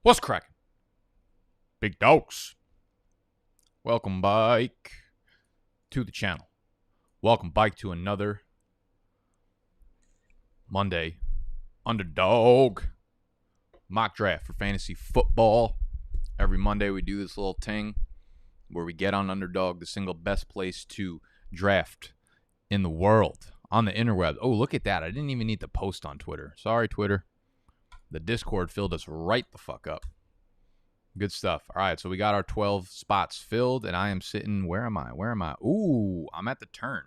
What's cracking? Big dogs. Welcome back to the channel. Welcome back to another Monday underdog mock draft for fantasy football. Every Monday we do this little thing where we get on Underdog, the single best place to draft in the world, on the interweb. Oh, look at that. I didn't even need to post on Twitter. Sorry, Twitter. The Discord filled us right the fuck up. Good stuff. All right, so we got our 12 spots filled, and I am sitting, where am I? Ooh, I'm at the turn.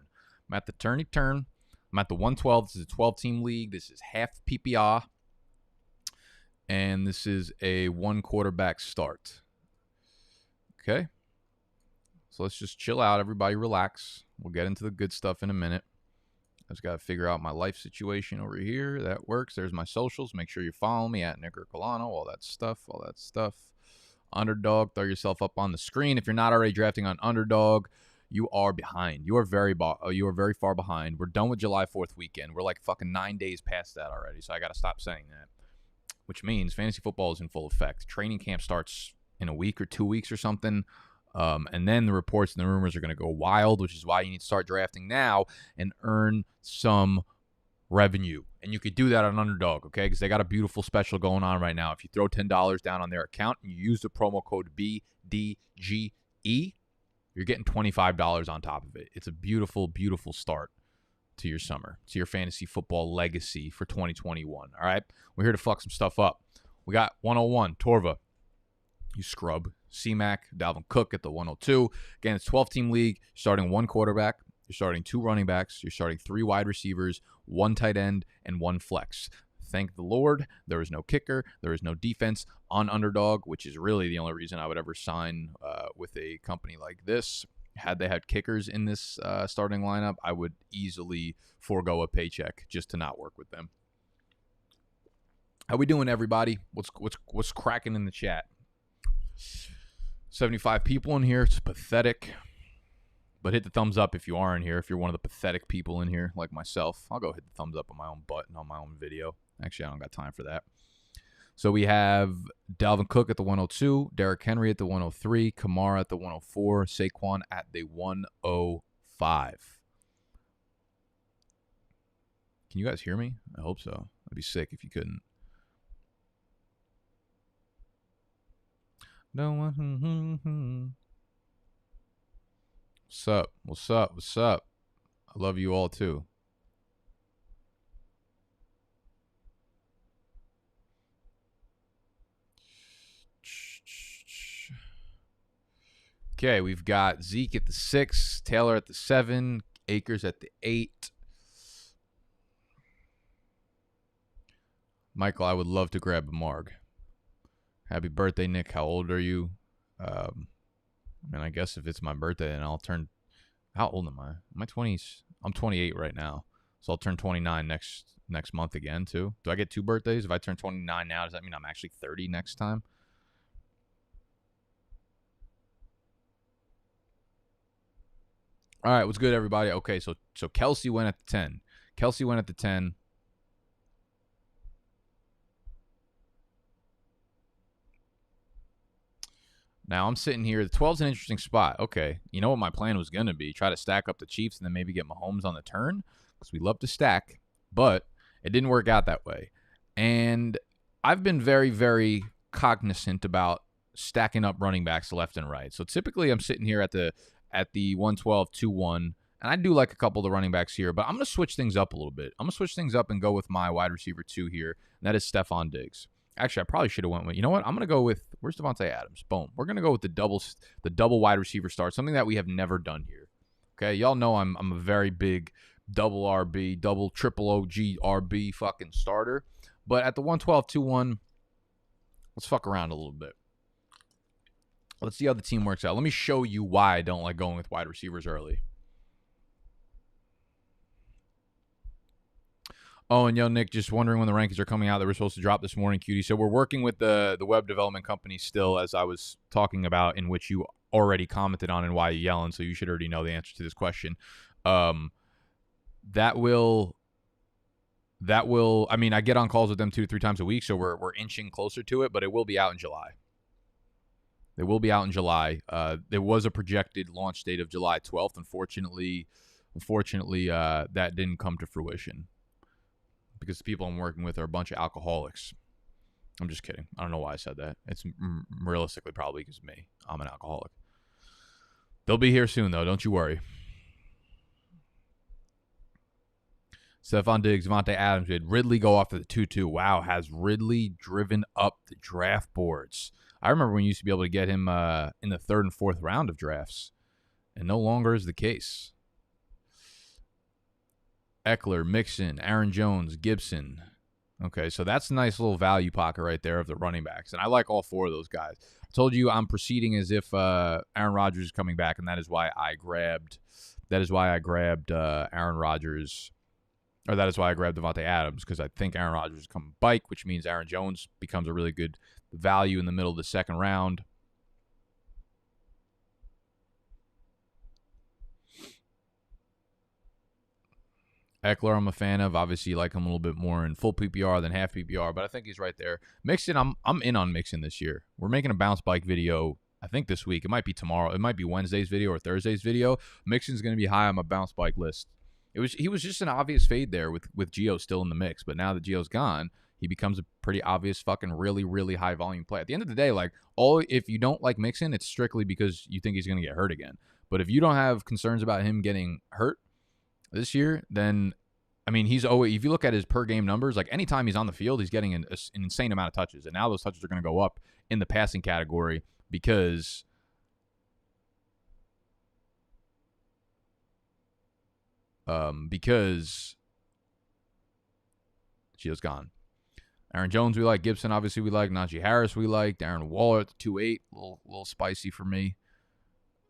I'm at the turny turn. I'm at the 112. This is a 12-team league. This is half PPR, and this is a one-quarterback start. Okay? So let's just chill out. Everybody relax. We'll get into the good stuff in a minute. I just got to figure out my life situation over here. That works. There's my socials. Make sure you follow me at Nick Colano. All that stuff. Underdog, throw yourself up on the screen. If you're not already drafting on Underdog, you are behind. You are very far behind. We're done with July 4th weekend. We're like fucking 9 days past that already, so I got to stop saying that. Which means fantasy football is in full effect. Training camp starts in a week or 2 weeks or something. And then the reports and the rumors are going to go wild, which is why you need to start drafting now and earn some revenue. And you could do that on Underdog, okay? Because they got a beautiful special going on right now. If you throw $10 down on their account and you use the promo code BDGE, you're getting $25 on top of it. It's a beautiful, beautiful start to your summer, to your fantasy football legacy for 2021, all right? We're here to fuck some stuff up. We got 101, Torva. You scrub. C-Mac, Dalvin Cook at the 102. Again, it's 12-team league. You're starting one quarterback. You're starting two running backs. You're starting three wide receivers, one tight end, and one flex. Thank the Lord, there is no kicker. There is no defense on Underdog, which is really the only reason I would ever sign with a company like this. Had they had kickers in this starting lineup, I would easily forego a paycheck just to not work with them. How we doing, everybody? What's cracking in the chat? 75 people in here. It's pathetic. But hit the thumbs up if you are in here. If you're one of the pathetic people in here, like myself, I'll go hit the thumbs up on my own butt and on my own video. Actually, I don't got time for that. So we have Dalvin Cook at the 102, Derrick Henry at the 103, Kamara at the 104, Saquon at the 105. Can you guys hear me? I hope so. That'd be sick if you couldn't. No one. What's up? I love you all too. Okay, we've got Zeke at the 6, Taylor at the 7, Akers at the 8. Michael, I would love to grab a Marg. Happy birthday, Nick. How old are you? And I guess if it's my birthday, then I'll turn... How old am I? My 20s. I'm 28 right now. So I'll turn 29 next month again, too. Do I get 2 birthdays? If I turn 29 now, does that mean I'm actually 30 next time? All right, what's good, everybody? Okay, so Kelsey went at the 10. Kelsey went at the 10. Now, I'm sitting here. The 12's an interesting spot. Okay, you know what my plan was going to be? Try to stack up the Chiefs and then maybe get Mahomes on the turn because we love to stack. But it didn't work out that way. And I've been very, very cognizant about stacking up running backs left and right. So typically I'm sitting here at the 112, 2-1. And I do like a couple of the running backs here. But I'm going to switch things up a little bit. I'm going to switch things up and go with my wide receiver 2 here. And that is Stephon Diggs. Actually, I probably should have went with, you know what? I'm going to go with, where's Devonta Adams? Boom. We're going to go with the double wide receiver start, something that we have never done here. Okay, y'all know I'm a very big double RB, triple OG RB fucking starter. But at the 112, 2-1, let's fuck around a little bit. Let's see how the team works out. Let me show you why I don't like going with wide receivers early. Oh, and yo, Nick, just wondering when the rankings are coming out that we're supposed to drop this morning, Cutie. So we're working with the web development company still, as I was talking about, in which you already commented on and why you're yelling, so you should already know the answer to this question. That will that will, I mean, I get on calls with them 2 to 3 times a week, so we're inching closer to it, but it will be out in July. It will be out in July. There was a projected launch date of July 12th. Unfortunately, that didn't come to fruition because the people I'm working with are a bunch of alcoholics. I'm just kidding. I don't know why I said that. It's realistically probably because of me. I'm an alcoholic. They'll be here soon, though. Don't you worry. Stephon Diggs, Devonta Adams did. Ridley go off to the 2-2. Wow, has Ridley driven up the draft boards? I remember when you used to be able to get him in the 3rd and 4th round of drafts, and no longer is the case. Eckler, Mixon, Aaron Jones, Gibson. Okay, so that's a nice little value pocket right there of the running backs, and I like all 4 of those guys. I told you I'm proceeding as if Aaron Rodgers is coming back, and that is why I grabbed Aaron Rodgers. Or that is why I grabbed Devonta Adams, because I think Aaron Rodgers is coming bike, which means Aaron Jones becomes a really good value in the middle of the 2nd round. Eckler, I'm a fan of. Obviously, you like him a little bit more in full PPR than half PPR, but I think he's right there. Mixon, I'm in on Mixon this year. We're making a bounce bike video, I think this week. It might be tomorrow. It might be Wednesday's video or Thursday's video. Mixon's going to be high on my bounce bike list. He was just an obvious fade there with Gio still in the mix, but now that Gio's gone, he becomes a pretty obvious fucking really, really high volume play. At the end of the day, like if you don't like Mixon, it's strictly because you think he's going to get hurt again. But if you don't have concerns about him getting hurt this year, then I mean he's always, if you look at his per game numbers, like anytime he's on the field, he's getting an insane amount of touches, and now those touches are going to go up in the passing category because Gio's gone. Aaron Jones we like. Gibson obviously we like. Najee Harris we like. Darren Waller at the 2.8. A little spicy for me.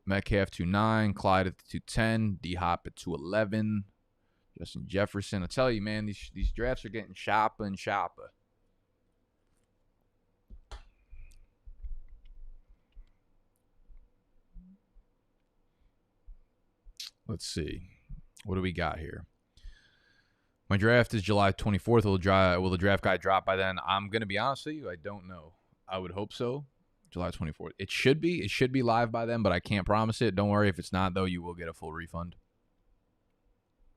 Metcalf 2.9. Clyde at the 2.10. D-Hop at 2.11. Justin Jefferson. I tell you, man, these drafts are getting sharper and sharper. Let's see. What do we got here? My draft is July 24th. Will the draft guide drop by then? I'm going to be honest with you. I don't know. I would hope so. July 24th. It should be. It should be live by then, but I can't promise it. Don't worry. If it's not, though, you will get a full refund.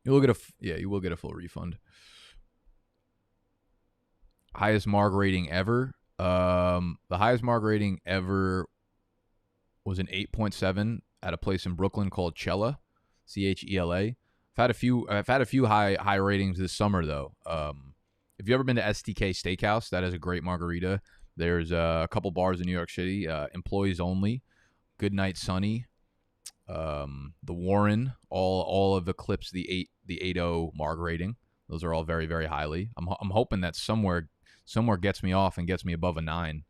You will get a full refund. Highest Marg rating ever. The highest Marg rating ever was an 8.7 at a place in Brooklyn called Chela, Chela. I've had a few high ratings this summer though. If you've ever been to STK Steakhouse, that is a great margarita. There's a couple bars in New York City, employees only, Good Night Sunny, the Warren, all of eclipse the 8.0 Marg rating. Those are all very, very highly. I'm hoping that somewhere gets me off and gets me above a 9.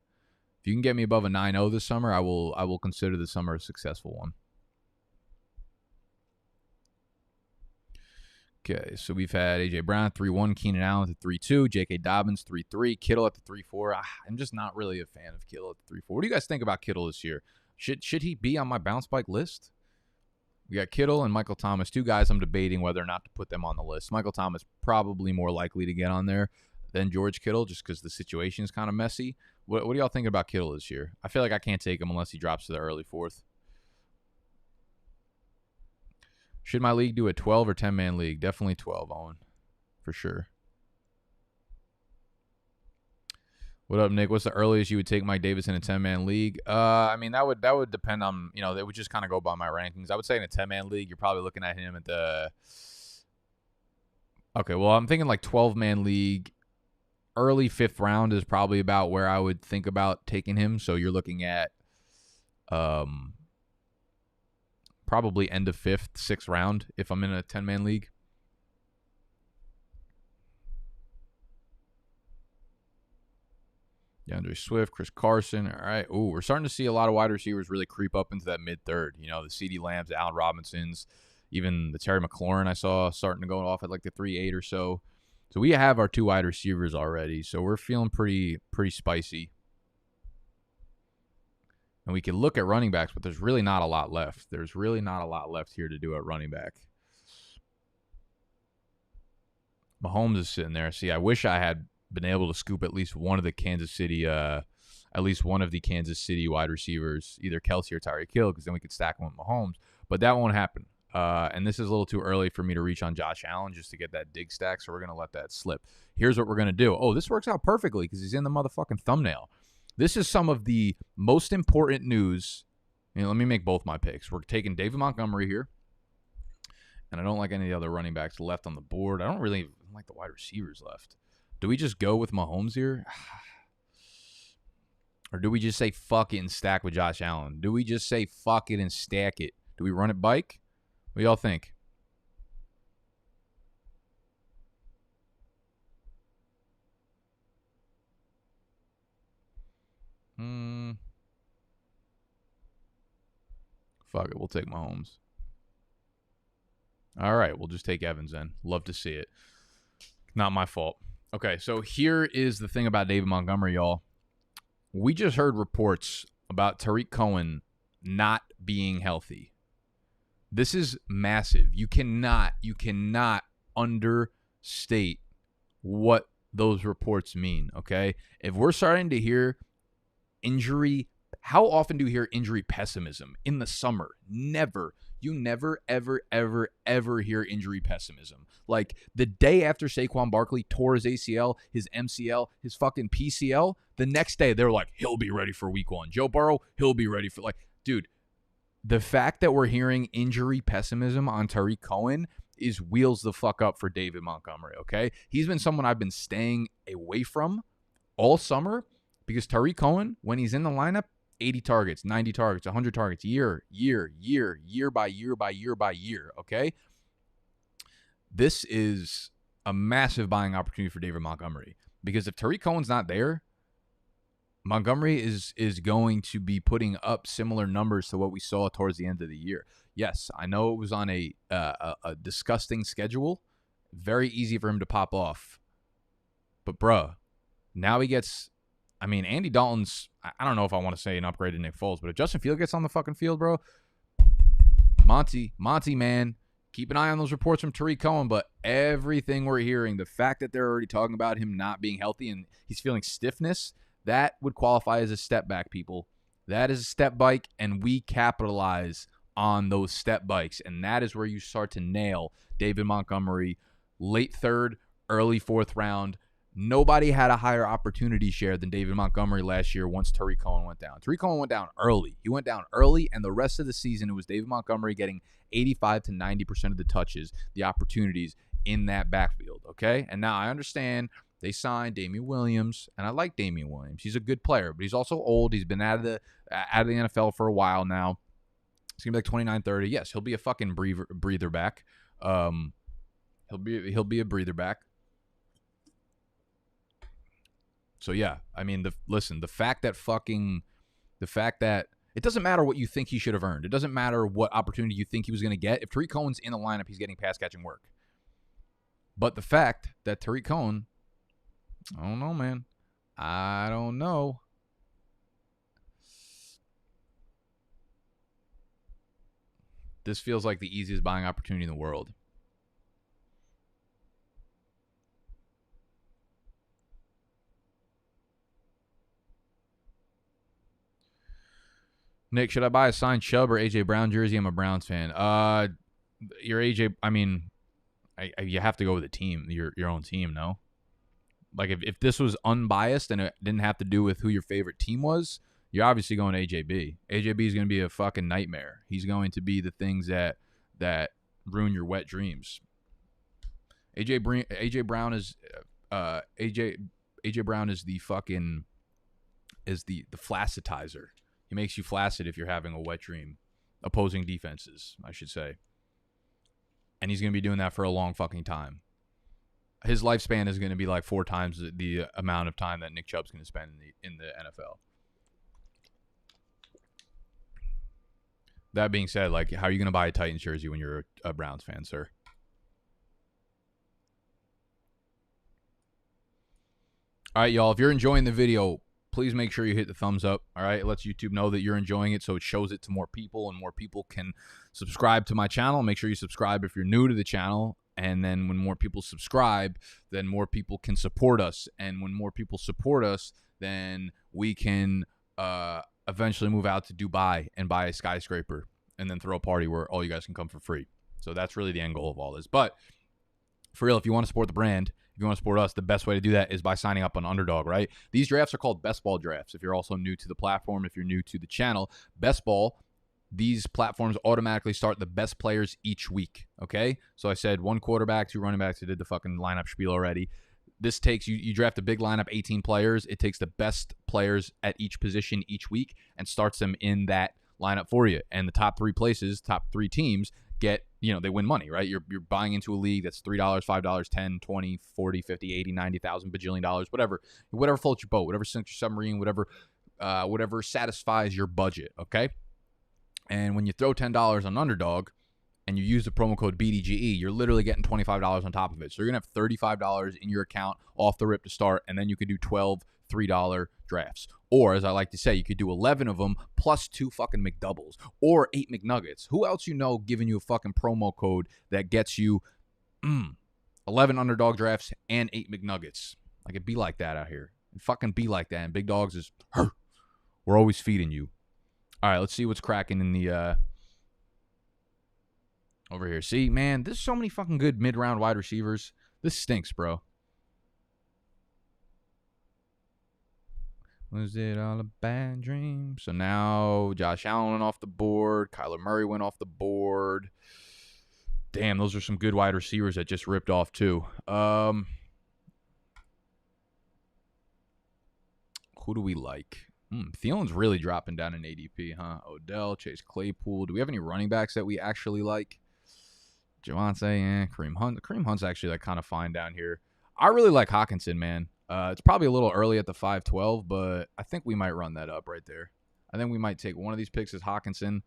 If you can get me above a 9.0 this summer, I will consider the summer a successful one. Okay, so we've had A.J. Brown at 3.1, Keenan Allen at 3.2, J.K. Dobbins 3.3, Kittle at the 3.4. I'm just not really a fan of Kittle at the 3.4. What do you guys think about Kittle this year? Should he be on my bounce bike list? We got Kittle and Michael Thomas, 2 guys I'm debating whether or not to put them on the list. Michael Thomas probably more likely to get on there than George Kittle just because the situation is kind of messy. What do y'all think about Kittle this year? I feel like I can't take him unless he drops to the early 4th. Should my league do a 12 or 10-man league? Definitely 12, Owen. For sure. What up, Nick? What's the earliest you would take Mike Davis in a 10-man league? I mean, that would depend on, they would just kind of go by my rankings. I would say in a 10-man league, you're probably looking at him at the... Okay, well, I'm thinking like 12-man league. Early 5th round is probably about where I would think about taking him. So you're looking at... probably end of 5th, 6th round if I'm in a 10-man league. DeAndre Swift, Chris Carson. All right. Ooh, we're starting to see a lot of wide receivers really creep up into that mid-3rd. The CeeDee Lambs, the Allen Robinsons, even the Terry McLaurin I saw starting to go off at like the 3.8 or so. So we have our 2 wide receivers already. So we're feeling pretty spicy. And we can look at running backs, but there's really not a lot left. There's really not a lot left here to do at running back. Mahomes is sitting there. See, I wish I had been able to scoop at least one of the Kansas City wide receivers, either Kelsey or Tyreek Hill, because then we could stack them with Mahomes. But that won't happen. And this is a little too early for me to reach on Josh Allen just to get that dig stack, so we're going to let that slip. Here's what we're going to do. Oh, this works out perfectly because he's in the motherfucking thumbnail. This is some of the most important news. Let me make both my picks. We're taking David Montgomery here. And I don't like any of the other running backs left on the board. I don't really like the wide receivers left. Do we just go with Mahomes here? Or do we just say fuck it and stack with Josh Allen? Do we just say fuck it and stack it? Do we run it bike? What do y'all think? Fuck it. We'll take Mahomes. All right. We'll just take Evans then. Love to see it. Not my fault. Okay. So here is the thing about David Montgomery, y'all. We just heard reports about Tariq Cohen not being healthy. This is massive. You cannot understate what those reports mean, okay? If we're starting to hear injury, how often do you hear injury pessimism? In the summer, never. You never, ever, ever, ever hear injury pessimism. Like the day after Saquon Barkley tore his ACL, his MCL, his fucking PCL, the next day they're like, he'll be ready for week 1. Joe Burrow, he'll be ready for dude, the fact that we're hearing injury pessimism on Tariq Cohen is wheels the fuck up for David Montgomery, okay? He's been someone I've been staying away from all summer because Tariq Cohen, when he's in the lineup, 80 targets, 90 targets, 100 targets, year by year, okay? This is a massive buying opportunity for David Montgomery because if Tariq Cohen's not there, Montgomery is going to be putting up similar numbers to what we saw towards the end of the year. Yes, I know it was on a disgusting schedule. Very easy for him to pop off. But, bruh, now he gets... Andy Dalton's... I don't know if I want to say an upgrade to Nick Foles, but if Justin Fields gets on the fucking field, bro, Monty, man, keep an eye on those reports from Tariq Cohen, but everything we're hearing, the fact that they're already talking about him not being healthy and he's feeling stiffness, that would qualify as a step back, people. That is a step bike, and we capitalize on those step bikes, and that is where you start to nail David Montgomery, late 3rd, early 4th round. Nobody had a higher opportunity share than David Montgomery last year once Tariq Cohen went down. Tariq Cohen went down early. He went down early, and the rest of the season, it was David Montgomery getting 85 to 90% of the touches, the opportunities in that backfield, okay? And now I understand they signed Damian Williams, and I like Damian Williams. He's a good player, but he's also old. He's been out of the NFL for a while now. It's going to be like 29, 30. Yes, he'll be a fucking breather back. He'll be a breather back. So yeah, the fact that it doesn't matter what you think he should have earned. It doesn't matter what opportunity you think he was going to get. If Tariq Cohen's in the lineup, he's getting pass catching work. But the fact that Tariq Cohen, I don't know, man. I don't know. This feels like the easiest buying opportunity in the world. Nick, should I buy a signed Chubb or A.J. Brown jersey? I'm a Browns fan. Your A.J., you have to go with a team, your own team, no? Like, if this was unbiased and it didn't have to do with who your favorite team was, you're obviously going AJB. AJB is going to be a fucking nightmare. He's going to be the things that ruin your wet dreams. AJ Brown is the fucking the flaccitizer. He makes you flaccid if you're having a wet dream. Opposing defenses, I should say. And he's going to be doing that for a long fucking time. His lifespan is going to be like 4 times the amount of time that Nick Chubb's going to spend in the NFL. That being said, like, how are you going to buy a Titans jersey when you're a Browns fan, sir? All right, y'all. If you're enjoying the video, please make sure you hit the thumbs up. All right, it lets YouTube know that you're enjoying it, so it shows it to more people, and more people can subscribe to my channel. Make sure you subscribe if you're new to the channel. And then when more people subscribe, then more people can support us. And when more people support us, then we can eventually move out to Dubai and buy a skyscraper and then throw a party where all you guys can come for free. So that's really the end goal of all this. But for real, if you want to support the brand, if you want to support us, the best way to do that is by signing up on Underdog, right? These drafts are called Best Ball drafts. If you're also new to the platform, if you're new to the channel, Best Ball, these platforms automatically start the best players each week, okay? So I said 1 quarterback, 2 running backs. I did the fucking lineup spiel already. This takes, you draft a big lineup, 18 players. It takes the best players at each position each week and starts them in that lineup for you. And the top 3 places, top 3 teams get, they win money, right? You're buying into a league that's $3, $5, 10, 20, 40, 50, 80, 90,000, bajillion dollars, whatever floats your boat, whatever sinks your submarine, whatever satisfies your budget, okay? And when you throw $10 on Underdog and you use the promo code BDGE, you're literally getting $25 on top of it. So you're going to have $35 in your account off the rip to start, and then you could do 12 $3 drafts. Or, as I like to say, you could do 11 of them plus 2 fucking McDoubles or 8 McNuggets. Who else giving you a fucking promo code that gets you 11 Underdog drafts and 8 McNuggets? Like, it be like that out here. It fucking be like that. And Big Dogs is, we're always feeding you. All right, let's see what's cracking in the over here. See, man, there's so many fucking good mid-round wide receivers. This stinks, bro. Was it all a bad dream? So now Josh Allen went off the board. Kyler Murray went off the board. Damn, those are some good wide receivers that just ripped off too. Who do we like? Thielen's really dropping down in ADP, huh? Odell, Chase Claypool. Do we have any running backs that we actually like? Javonte, Kareem Hunt. Kareem Hunt's actually like kind of fine down here. I really like Hockinson, man. It's probably a little early at the 5-12, but I think we might run that up right there. I think we might take one of these picks as Hockinson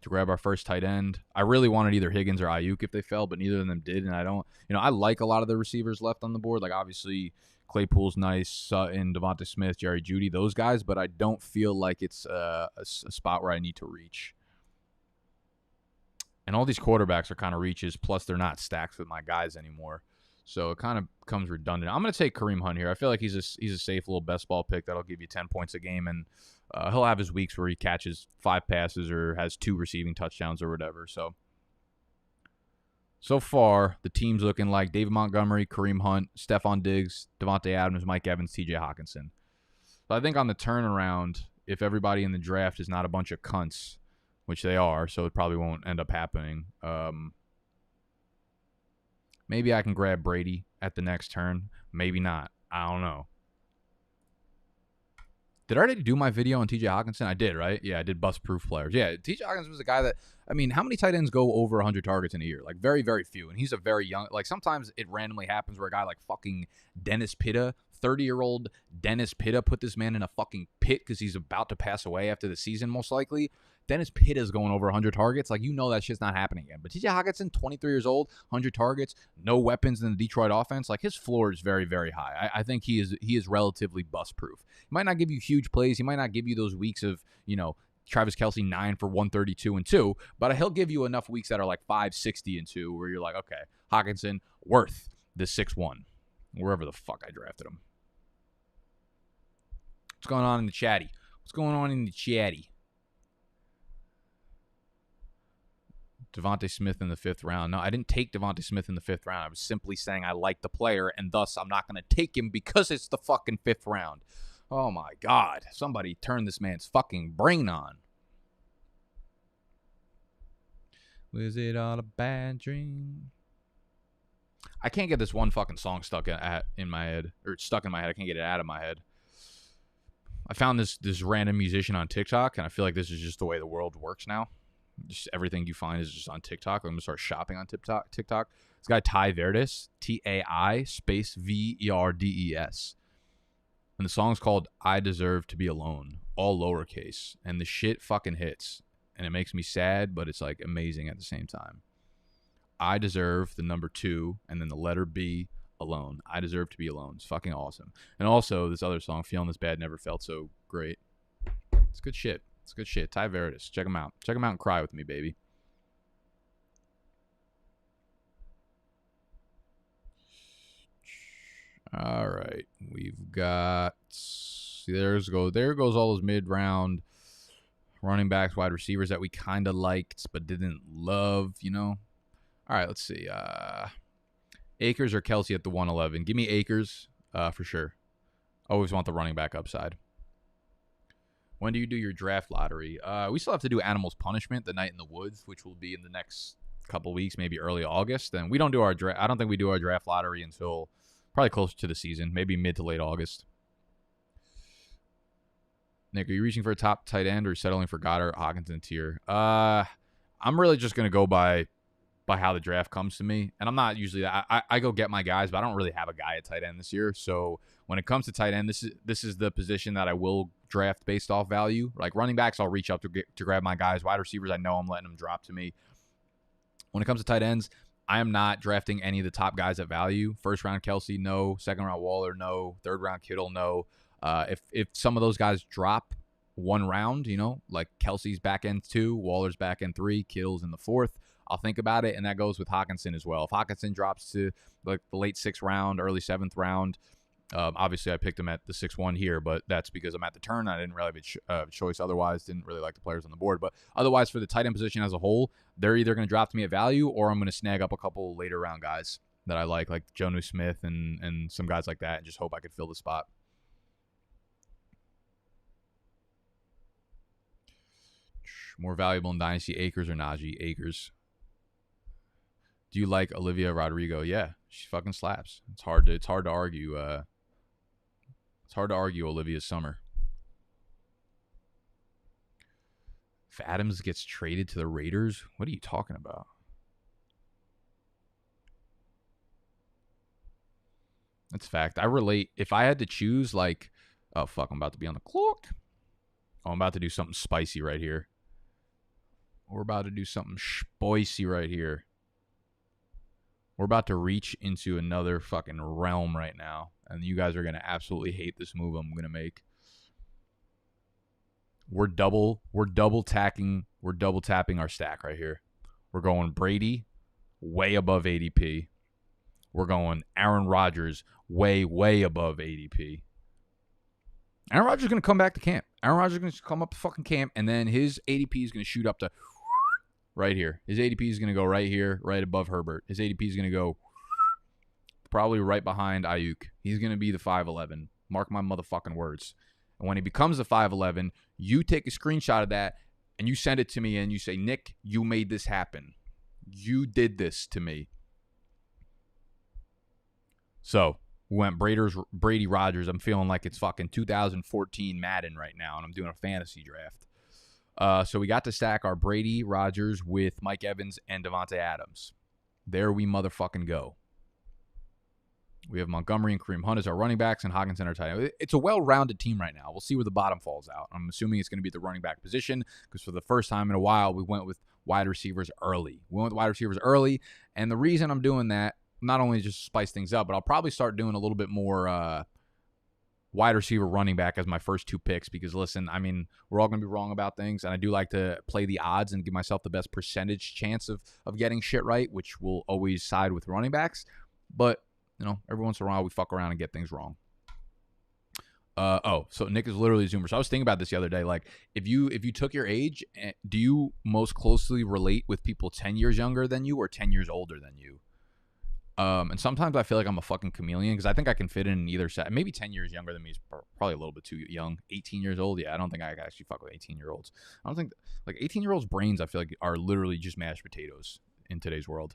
to grab our first tight end. I really wanted either Higgins or Ayuk if they fell, but neither of them did, and I don't. I like a lot of the receivers left on the board. Like, obviously, Claypool's nice, Sutton, Devonta Smith, Jerry Jeudy, those guys, but I don't feel like it's a spot where I need to reach. And all these quarterbacks are kind of reaches, plus they're not stacked with my guys anymore. So it kind of becomes redundant. I'm going to take Kareem Hunt here. I feel like he's a safe little best ball pick that'll give you 10 points a game, and he'll have his weeks where he catches 5 passes or has 2 receiving touchdowns or whatever. So far, the team's looking like David Montgomery, Kareem Hunt, Stephon Diggs, Devontae Adams, Mike Evans, TJ Hockenson. So I think on the turnaround, if everybody in the draft is not a bunch of cunts, which they are, so it probably won't end up happening, maybe I can grab Brady at the next turn. Maybe not. I don't know. Did I already do my video on TJ Hockenson? I did, right? Yeah, I did bust-proof players. Yeah, TJ Hockenson was a guy that, how many tight ends go over 100 targets in a year? Like, very, very few. And he's a very young, like, sometimes it randomly happens where a guy like fucking Dennis Pitta, 30-year-old Dennis Pitta, put this man in a fucking pit because he's about to pass away after the season, most likely. Dennis Pitta's going over 100 targets. Like, that shit's not happening again. But TJ Hockenson, 23 years old, 100 targets, no weapons in the Detroit offense. Like, his floor is very, very high. I think he is relatively bust-proof. He might not give you huge plays. He might not give you those weeks of, Travis Kelce 9 for 132 and 2, but he'll give you enough weeks that are like 560 and 2 where you're like, okay, Hockenson worth the 6-1, wherever the fuck I drafted him. What's going on in the chatty? Devonta Smith in the 5th round. No, I didn't take Devonta Smith in the 5th round. I was simply saying I like the player, and thus I'm not going to take him because it's the fucking 5th round. Oh, my God. Somebody turn this man's fucking brain on. Was it all a bad dream? I can't get this one fucking song stuck in my head. Or stuck in my head. I can't get it out of my head. I found this random musician on TikTok, and I feel like this is just the way the world works now. Just everything you find is just on TikTok. I'm going to start shopping on TikTok. This guy, Ty Verdes, T-A-I space V-E-R-D-E-S. And the song's called I Deserve to Be Alone, all lowercase. And the shit fucking hits. And it makes me sad, but it's like amazing at the same time. I deserve the number 2 and then the letter B, alone. I deserve to be alone. It's fucking awesome. And also this other song, Feeling This Bad Never Felt So Great. It's good shit. Ty Verdes. Check him out. Check him out and cry with me, baby. All right. We've got, there goes all those mid-round running backs, wide receivers that we kind of liked but didn't love, you know. All right, let's see. Akers or Kelsey at the 111. Give me Akers for sure. Always want the running back upside. When do you do your draft lottery? We still have to do Animals Punishment, the Night in the Woods, which will be in the next couple weeks, maybe early August. And we don't do our draft. I don't think we do our draft lottery until probably closer to the season, maybe mid to late August. Nick, are you reaching for a top tight end or settling for Goddard, Hockinson tier? I'm really just gonna go by how the draft comes to me, and I'm not usually I go get my guys, but I don't really have a guy at tight end this year. So when it comes to tight end, this is the position that I will draft based off value. Like running backs, I'll reach up to grab my guys. Wide receivers, I know I'm letting them drop to me. When it comes to tight ends, I am not drafting any of the top guys at value. First round Kelsey, no. Second round Waller, no. Third round Kittle, no. If some of those guys drop one round, you know, like Kelsey's back end 2, Waller's back end 3, Kittle's in the 4th, I'll think about it, and that goes with Hockinson as well. If Hockinson drops to like the late 6th round, early 7th round, obviously I picked him at the 6-1 here, but that's because I'm at the turn. I didn't really have a choice otherwise. Didn't really like the players on the board. But otherwise, for the tight end position as a whole, they're either going to drop to me at value or I'm going to snag up a couple later round guys that I like Jonnu Smith and some guys like that, and just hope I could fill the spot. More valuable in Dynasty, Akers or Najee? Akers. Do you like Olivia Rodrigo? Yeah, she fucking slaps. It's hard to argue. It's hard to argue Olivia's summer. If Adams gets traded to the Raiders, what are you talking about? That's fact. I relate. If I had to choose, like, oh fuck, I'm about to be on the clock. Oh, I'm about to do something spicy right here. We're about to do something spicy right here. We're about to reach into another fucking realm right now. And you guys are going to absolutely hate this move I'm going to make. We're double tapping our stack right here. We're going Brady way above ADP. We're going Aaron Rodgers way above ADP. Aaron Rodgers is going to come back to camp. Aaron Rodgers is going to come up to fucking camp, and then his ADP is going to shoot up to right here. His ADP is going to go right here, right above Herbert. His ADP is going to go probably right behind Ayuk. He's going to be the 5'11". Mark my motherfucking words. And when he becomes the 5'11", you take a screenshot of that and you send it to me and you say, Nick, you made this happen. You did this to me. So we went Brady Rodgers. I'm feeling like it's fucking 2014 Madden right now, and I'm doing a fantasy draft. So we got to stack our Brady Rodgers with Mike Evans and Devonta Adams. There we motherfucking go. We have Montgomery and Kareem Hunt as our running backs and Hockinson our tight end. It's a well-rounded team right now. We'll see where the bottom falls out. I'm assuming it's going to be the running back position because for the first time in a while, we went with wide receivers early. And the reason I'm doing that, not only just to spice things up, but I'll probably start doing a little bit more wide receiver running back as my first 2 picks because, listen, I mean, we're all going to be wrong about things, and I do like to play the odds and give myself the best percentage chance of getting shit right, which will always side with running backs. But, you know, every once in a while we fuck around and get things wrong. So Nick is literally a Zoomer. So I was thinking about this the other day. Like, if you took your age, do you most closely relate with people 10 years younger than you or 10 years older than you? And sometimes I feel like I'm a fucking chameleon because I think I can fit in either side. Maybe 10 years younger than me is probably a little bit too young. 18 years old, yeah, I don't think I can actually fuck with 18-year-olds. I don't think, like, 18-year-olds' brains, I feel like, are literally just mashed potatoes in today's world.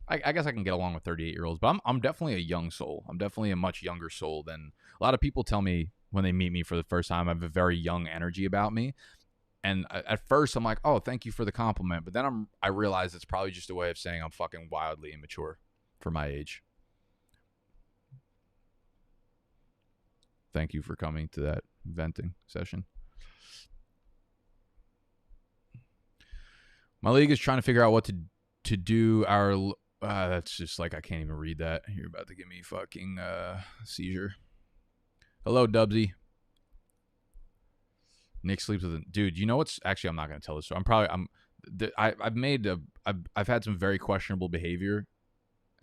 I guess I can get along with 38-year-olds, but I'm definitely a young soul. I'm definitely a much younger soul than a lot of people tell me when they meet me for the first time. I have a very young energy about me. And at first, I'm like, oh, thank you for the compliment. But then I realize it's probably just a way of saying I'm fucking wildly immature for my age. Thank you for coming to that venting session. My league is trying to figure out what to do. That's just like, I can't even read that. You're about to give me fucking seizure. Hello, Dubsy. Nick sleeps with a dude. You know what's actually? I'm not gonna tell this. So I've had some very questionable behavior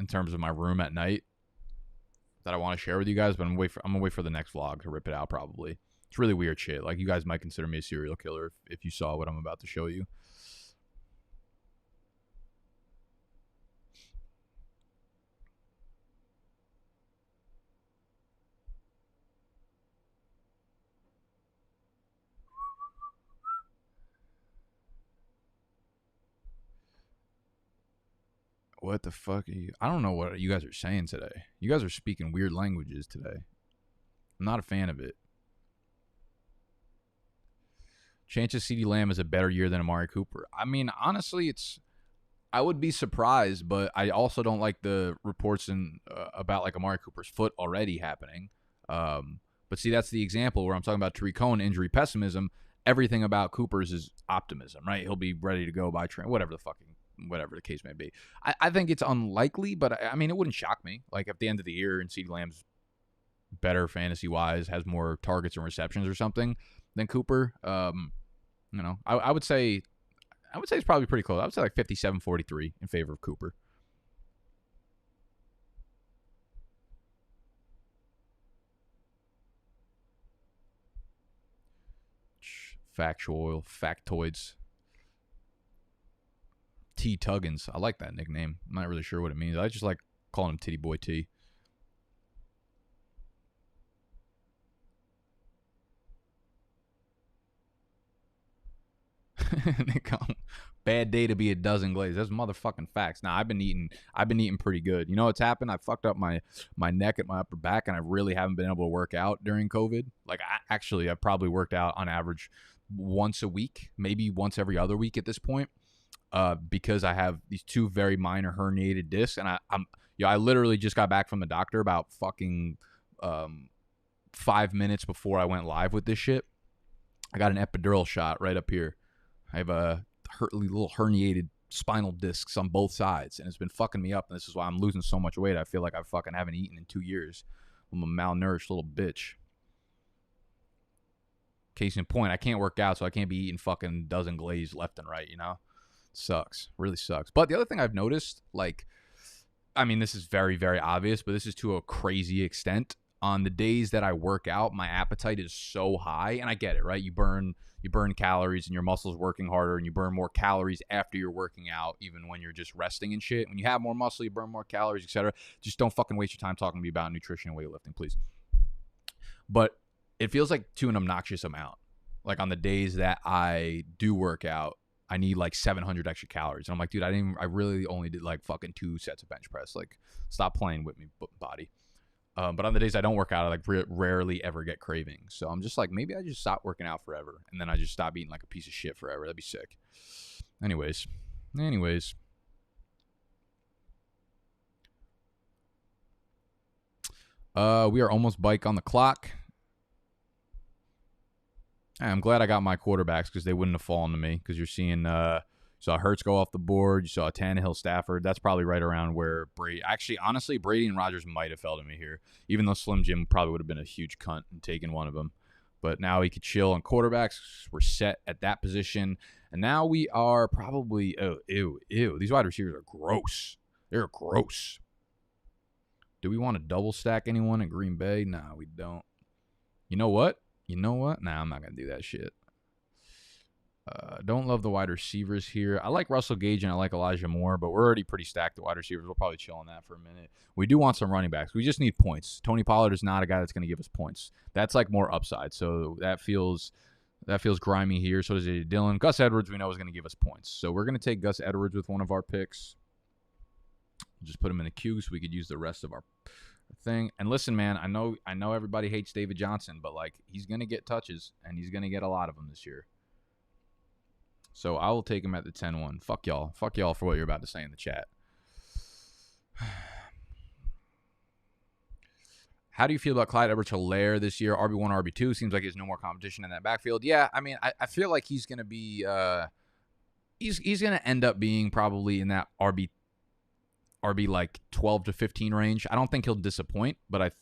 in terms of my room at night. that I want to share with you guys, but I'm gonna wait for the next vlog to rip it out probably. It's really weird shit. Like, you guys might consider me a serial killer if you saw what I'm about to show you. What the fuck are you? I don't know what you guys are saying today. You guys are speaking weird languages today. I'm not a fan of it. Chances CeeDee Lamb is a better year than Amari Cooper. I mean, honestly, I would be surprised, but I also don't like the reports about like Amari Cooper's foot already happening. But see, that's the example where I'm talking about Tariq Cohen injury pessimism. Everything about Cooper's is optimism, right? He'll be ready to go by train, whatever the case may be. I think it's unlikely, but I mean, it wouldn't shock me. Like, at the end of the year and CeeDee Lamb's better fantasy-wise, has more targets and receptions or something than Cooper, you know, I would say it's probably pretty close. I would say like 57-43 in favor of Cooper. Factoids. T. Tuggins. I like that nickname. I'm not really sure what it means. I just like calling him Titty Boy T. Bad day to be a dozen glazed. That's motherfucking facts. Now, I've been eating pretty good. You know what's happened? I fucked up my neck and my upper back, and I really haven't been able to work out during COVID. Like, I've probably worked out on average once a week, maybe once every other week at this point, because I have these two very minor herniated discs, and I literally just got back from the doctor about fucking 5 minutes before I went live with this shit. I got an epidural shot right up here. I have a little herniated spinal discs on both sides, and it's been fucking me up, and this is why I'm losing so much weight. I feel like I fucking haven't eaten in 2 years. I'm a malnourished little bitch. Case in point, I can't work out, so I can't be eating fucking dozen glazed left and right, you know? Sucks. Really sucks. But the other thing I've noticed, like, I mean, this is very, very obvious, but this is to a crazy extent. On the days that I work out, my appetite is so high, and I get it, right? You burn calories and your muscles working harder, and you burn more calories after you're working out, even when you're just resting and shit. When you have more muscle, you burn more calories, etc. Just don't fucking waste your time talking to me about nutrition and weightlifting, please. But it feels like to an obnoxious amount. Like, on the days that I do work out, I need like 700 extra calories. And I'm like, dude, I really only did like fucking 2 sets of bench press. Like, stop playing with me, body. But on the days I don't work out, I like rarely ever get cravings. So I'm just like, maybe I just stop working out forever, and then I just stop eating like a piece of shit forever. That'd be sick. Anyways. We are almost bike on the clock. I'm glad I got my quarterbacks because they wouldn't have fallen to me, because you're seeing you saw Hurts go off the board. You saw Tannehill, Stafford. That's probably right around where Brady. Actually, honestly, Brady and Rodgers might have fell to me here, even though Slim Jim probably would have been a huge cunt and taken one of them. But now he could chill on quarterbacks. We're set at that position. And now we are probably, ew. These wide receivers are gross. They're gross. Do we want to double stack anyone in Green Bay? Nah, we don't. You know what? Nah, I'm not going to do that shit. Don't love the wide receivers here. I like Russell Gage and I like Elijah Moore, but we're already pretty stacked at wide receivers. We'll probably chill on that for a minute. We do want some running backs. We just need points. Tony Pollard is not a guy that's going to give us points. That's like more upside. So that feels grimy here. So does A.J. Dillon. Gus Edwards we know is going to give us points. So we're going to take Gus Edwards with one of our picks. Just put him in the queue so we could use the rest of our thing. And listen, man, I know everybody hates David Johnson, but like, he's going to get touches, and he's going to get a lot of them this year. So I will take him at the 10-1. Fuck y'all. Fuck y'all for what you're about to say in the chat. How do you feel about Clyde Edwards-Helaire this year? RB1, RB2. Seems like there's no more competition in that backfield. Yeah, I mean, I feel like he's going to be he's going to end up being probably in that RB like 12 to 15 range. I don't think he'll disappoint, but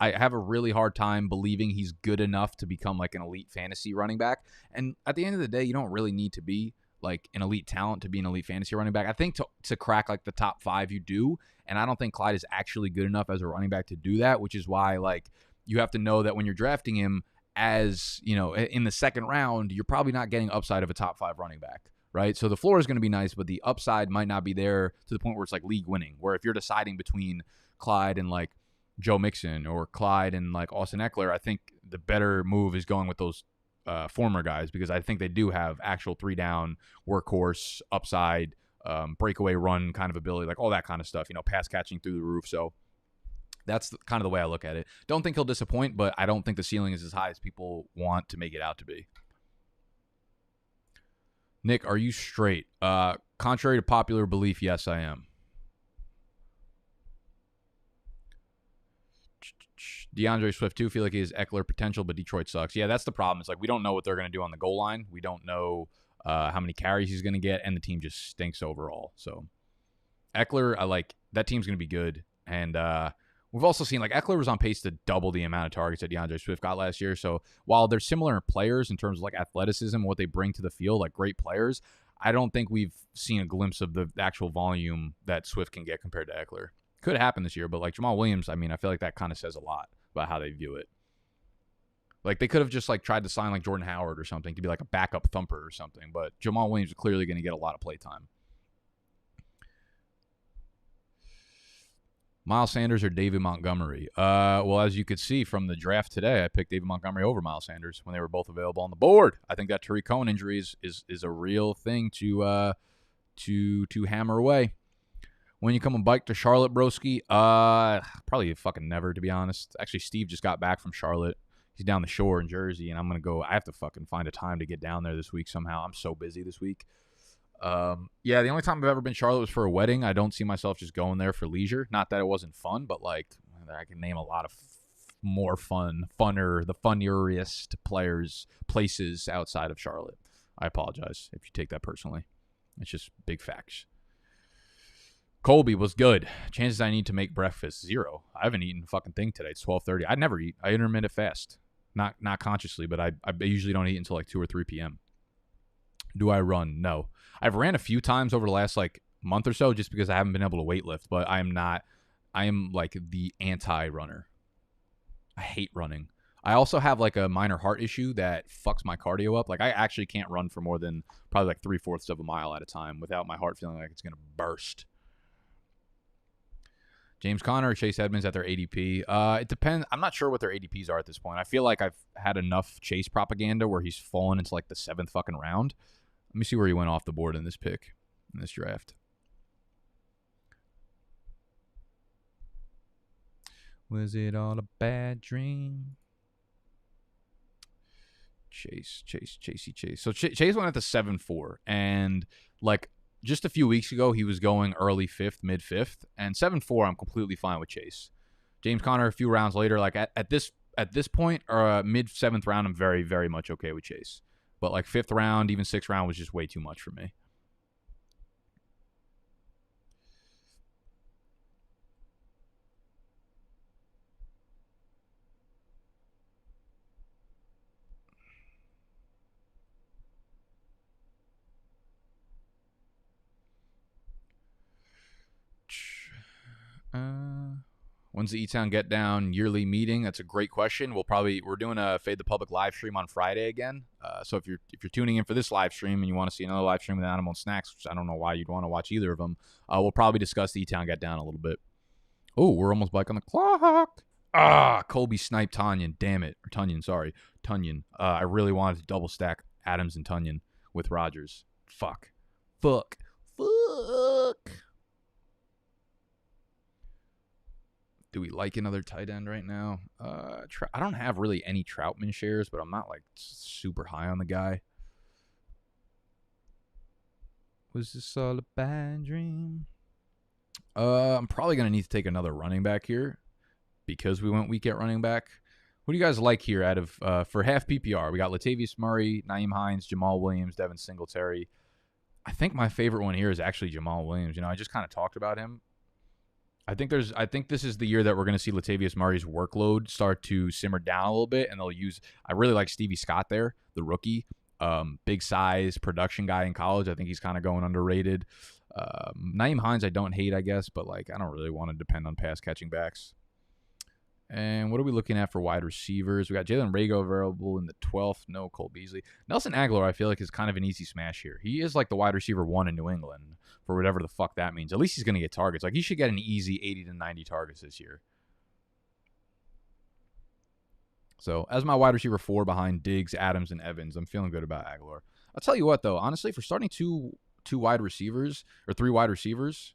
I have a really hard time believing he's good enough to become like an elite fantasy running back. And at the end of the day, you don't really need to be like an elite talent to be an elite fantasy running back. I think to crack like the top 5 you do, and I don't think Clyde is actually good enough as a running back to do that, which is why like you have to know that when you're drafting him as, you know, in the second round, you're probably not getting upside of a top 5 running back, right? So the floor is going to be nice, but the upside might not be there to the point where it's like league winning, where if you're deciding between Clyde and like Joe Mixon or Clyde and like Austin Eckler, I think the better move is going with those former guys, because I think they do have actual 3-down workhorse upside, breakaway run kind of ability, like all that kind of stuff, you know, pass catching through the roof. So that's kind of the way I look at it. Don't think he'll disappoint, but I don't think the ceiling is as high as people want to make it out to be. Nick, are you straight? Contrary to popular belief, yes, I am. DeAndre Swift, too, feel like he has Eckler potential, but Detroit sucks. Yeah, that's the problem. It's like we don't know what they're going to do on the goal line. We don't know how many carries he's going to get, and the team just stinks overall. So Eckler, I like that team's going to be good. And we've also seen like Eckler was on pace to double the amount of targets that DeAndre Swift got last year. So while they're similar players in terms of like athleticism, what they bring to the field, like great players, I don't think we've seen a glimpse of the actual volume that Swift can get compared to Eckler. Could happen this year, but like Jamal Williams, I mean, I feel like that kind of says a lot about how they view it. Like they could have just like tried to sign like Jordan Howard or something to be like a backup thumper or something, but Jamal Williams is clearly going to get a lot of play time. Miles Sanders or David Montgomery? Well, as you could see from the draft today, I picked David Montgomery over Miles Sanders when they were both available on the board. I think that Tariq Cohen injury is a real thing to hammer away. When you come on bike to Charlotte, broski, probably fucking never, to be honest. Actually, Steve just got back from Charlotte. He's down the shore in Jersey, and I'm going to go. I have to fucking find a time to get down there this week somehow. I'm so busy this week. Yeah, the only time I've ever been to Charlotte was for a wedding. I don't see myself just going there for leisure. Not that it wasn't fun, but like I can name a lot of more funner, the funniest places outside of Charlotte. I apologize if you take that personally. It's just big facts. Colby was good. Chances I need to make breakfast, 0. I haven't eaten a fucking thing today. It's 12:30. I never eat. I intermittent fast. Not consciously, but I usually don't eat until like 2 or 3 p.m. Do I run? No. I've ran a few times over the last like month or so just because I haven't been able to weightlift, but I am like the anti-runner. I hate running. I also have like a minor heart issue that fucks my cardio up. Like I actually can't run for more than probably like 3/4 of a mile at a time without my heart feeling like it's going to burst. James Conner or Chase Edmonds at their ADP? It depends. I'm not sure what their ADPs are at this point. I feel like I've had enough Chase propaganda where he's fallen into like the 7th fucking round. Let me see where he went off the board in this pick, in this draft. Was it all a bad dream? Chase. So Chase went at the 7-4, and like just a few weeks ago, he was going early 5th, mid 5th, and 7-4. I'm completely fine with Chase. James Conner, a few rounds later, like at this point, or mid 7th round, I'm very, very much okay with Chase. But like 5th round, even 6th round was just way too much for me. When's the E-Town Get Down yearly meeting? That's a great question. We're doing a Fade the Public live stream on Friday again. So if you're tuning in for this live stream and you want to see another live stream with Animal and Snacks, which I don't know why you'd want to watch either of them, we'll probably discuss the E-Town Get Down a little bit. Oh, we're almost back on the clock. Colby sniped Tunyon. Damn it. Or Tunyon, sorry. Tunyon. I really wanted to double stack Adams and Tunyon with Rodgers. Fuck. Do we like another tight end right now? I don't have really any Troutman shares, but I'm not like super high on the guy. Was this all a bad dream? I'm probably going to need to take another running back here because we went weak at running back. Who do you guys like here out of for half PPR? We got Latavius Murray, Nyheim Hines, Jamal Williams, Devin Singletary. I think my favorite one here is actually Jamal Williams. You know, I just kind of talked about him. I think this is the year that we're going to see Latavius Murray's workload start to simmer down a little bit, and they'll use. I really like Stevie Scott there, the rookie, Big size production guy in college. I think he's kind of going underrated. Nyheim Hines I don't hate, I guess, but like I don't really want to depend on pass catching backs. And what are we looking at for wide receivers? We got Jalen Rago available in the 12th. No Cole Beasley. Nelson Aguilar, I feel like, is kind of an easy smash here. He is like the wide receiver 1 in New England, for whatever the fuck that means. At least he's going to get targets. Like, he should get an easy 80 to 90 targets this year. So, as my wide receiver 4 behind Diggs, Adams, and Evans, I'm feeling good about Aguilar. I'll tell you what, though. Honestly, for starting two wide receivers, or 3 wide receivers,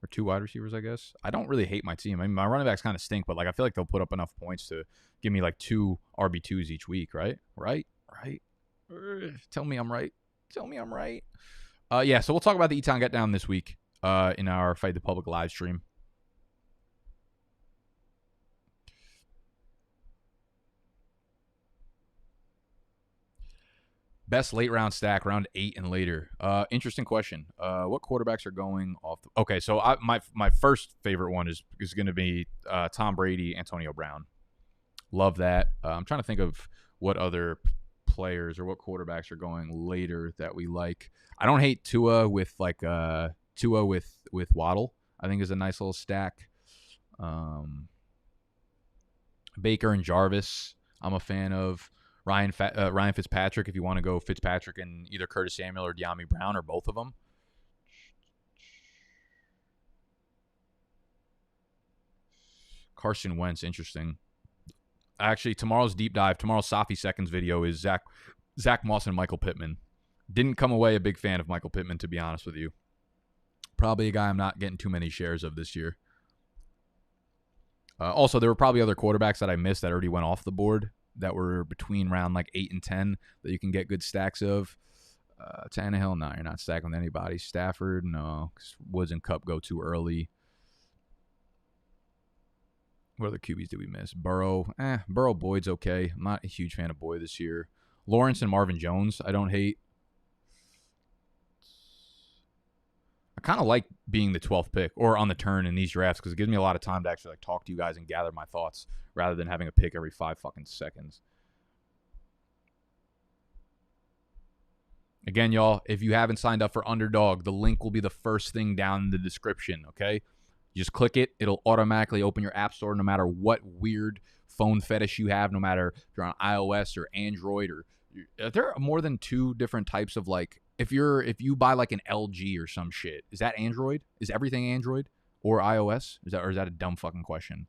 or 2 wide receivers, I guess, I don't really hate my team. I mean, my running backs kind of stink, but like I feel like they'll put up enough points to give me like 2 RB2s each week, right? Right? Tell me I'm right. Yeah, so we'll talk about the Eton Get Down this week in our Fight the Public live stream. Best late round stack, round 8 and later. Interesting question. What quarterbacks are going off? Okay, so my first favorite one is going to be Tom Brady, Antonio Brown. Love that. I'm trying to think of what other players or what quarterbacks are going later that we like. I don't hate Tua with Waddle. I think is a nice little stack. Baker and Jarvis, I'm a fan of. Ryan Fitzpatrick, if you want to go Fitzpatrick and either Curtis Samuel or De'Ami Brown or both of them. Carson Wentz, interesting. Actually, tomorrow's deep dive, tomorrow's Safi Seconds video is Zach Moss and Michael Pittman. Didn't come away a big fan of Michael Pittman, to be honest with you. Probably a guy I'm not getting too many shares of this year. Also, there were probably other quarterbacks that I missed that already went off the board that were between round like 8 and 10 that you can get good stacks of. Tannehill, no, you're not stacking with anybody. Stafford, no, because Woods and Kupp go too early. What other QBs did we miss? Burrow, Burrow, Boyd's okay. I'm not a huge fan of Boyd this year. Lawrence and Marvin Jones, I don't hate. I kind of like being the 12th pick or on the turn in these drafts because it gives me a lot of time to actually like talk to you guys and gather my thoughts rather than having a pick every 5 fucking seconds. Again, y'all, if you haven't signed up for Underdog, the link will be the first thing down in the description, okay? You just click it. It'll automatically open your app store no matter what weird phone fetish you have, no matter if you're on iOS or Android or there are more than 2 different types of like if you buy like an LG or some shit, is that Android? Is everything Android or iOS? Is that a dumb fucking question?